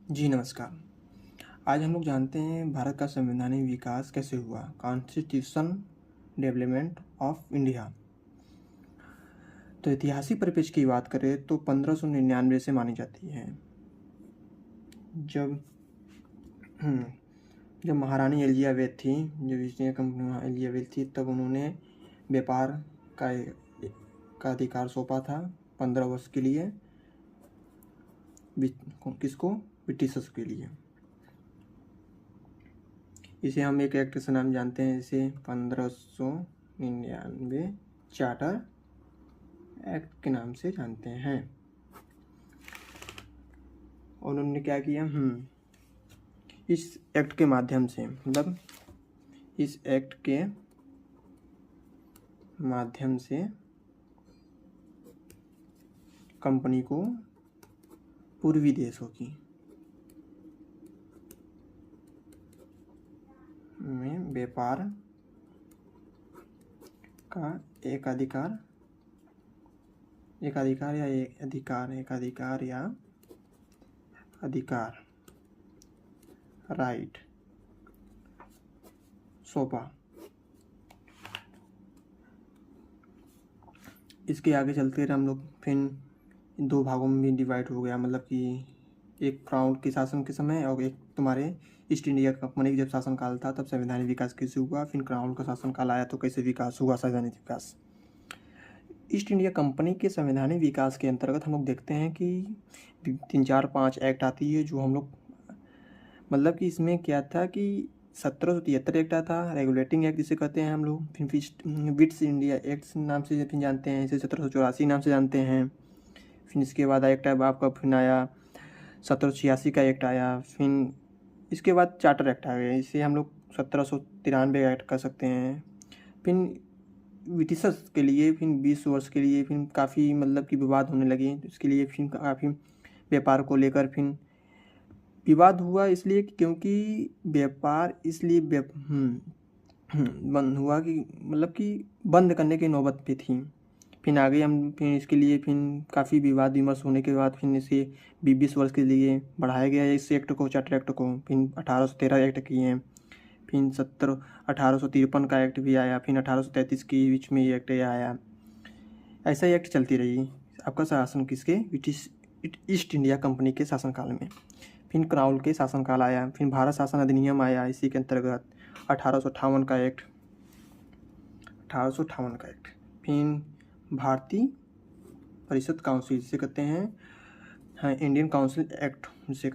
जी नमस्कार। आज हम लोग जानते हैं भारत का संवैधानिक विकास कैसे हुआ, कॉन्स्टिट्यूशन डेवलपमेंट ऑफ इंडिया। तो ऐतिहासिक परिप्रेक्ष्य की बात करें तो 1599 से मानी जाती है, जब जब महारानी एलिजाबेथ थी, जब ईस्ट इंडिया कंपनी एलिजाबेथ थी, तब उन्होंने व्यापार का अधिकार सौंपा था 15 वर्ष के लिए। किसको? ब्रिटिशर्स के लिए। इसे हम एक एक्ट से नाम जानते हैं, इसे 1599 चार्टर एक्ट के नाम से जानते हैं। और उन्होंने क्या किया, इस एक्ट के माध्यम से, मतलब इस एक्ट के माध्यम से कंपनी को पूर्वी देशों की में व्यापार का एकाधिकार राइट सौंपा। इसके आगे चलते रहे हम लोग, फिर दो भागों में भी डिवाइड हो गया, मतलब कि एक क्राउन के शासन के समय और एक तुम्हारे ईस्ट इंडिया कंपनी के जब शासनकाल था तब संवैधानिक विकास कैसे हुआ, फिर क्राउन का शासनकाल आया तो कैसे विकास हुआ संवैधानिक विकास। ईस्ट इंडिया कंपनी के संवैधानिक विकास के अंतर्गत हम लोग देखते हैं कि 3, 4, 5 एक्ट आती है, जो हम लोग, मतलब कि इसमें क्या था कि 1773 एक्ट आता, रेगुलेटिंग एक्ट जिसे कहते हैं हम लोग, फिर बिट्स इंडिया एक्ट नाम से फिर जानते हैं, इसे 1784 नाम से जानते हैं। फिर इसके बाद एक्ट आपका फिर आया 1786 का एक्ट आया, फिर इसके बाद चार्टर एक्ट आ गया, इसे हम लोग 1793 एक्ट कर सकते हैं। फिर ब्रिटिशर्स के लिए फिर 20 वर्ष के लिए फिर काफ़ी, मतलब कि विवाद होने लगे, इसके लिए फिर काफ़ी व्यापार को लेकर फिर विवाद हुआ, इसलिए क्योंकि व्यापार इसलिए बंद हुआ कि, मतलब कि बंद करने की नौबत पे थी। फिर आगे हम फिर इसके लिए फिर काफ़ी विवाद विमर्श होने के बाद फिर इसे 20 वर्ष के लिए बढ़ाया गया इस एक्ट को, चार्टर एक्ट को। फिर 1813 एक्ट किए हैं, फिर 1853 का एक्ट भी आया, फिर 1833 के बीच में ये एक्ट आया। ऐसा ही एक्ट चलती रही आपका शासन किसके, ब्रिटिश ईस्ट इंडिया कंपनी के शासनकाल में। फिर क्राउन के शासनकाल आया, फिर भारत शासन अधिनियम आया, इसी के अंतर्गत 1858 का एक्ट, फिर भारतीय परिषद काउंसिल जिसे कहते हैं, इंडियन काउंसिल एक्ट जिसे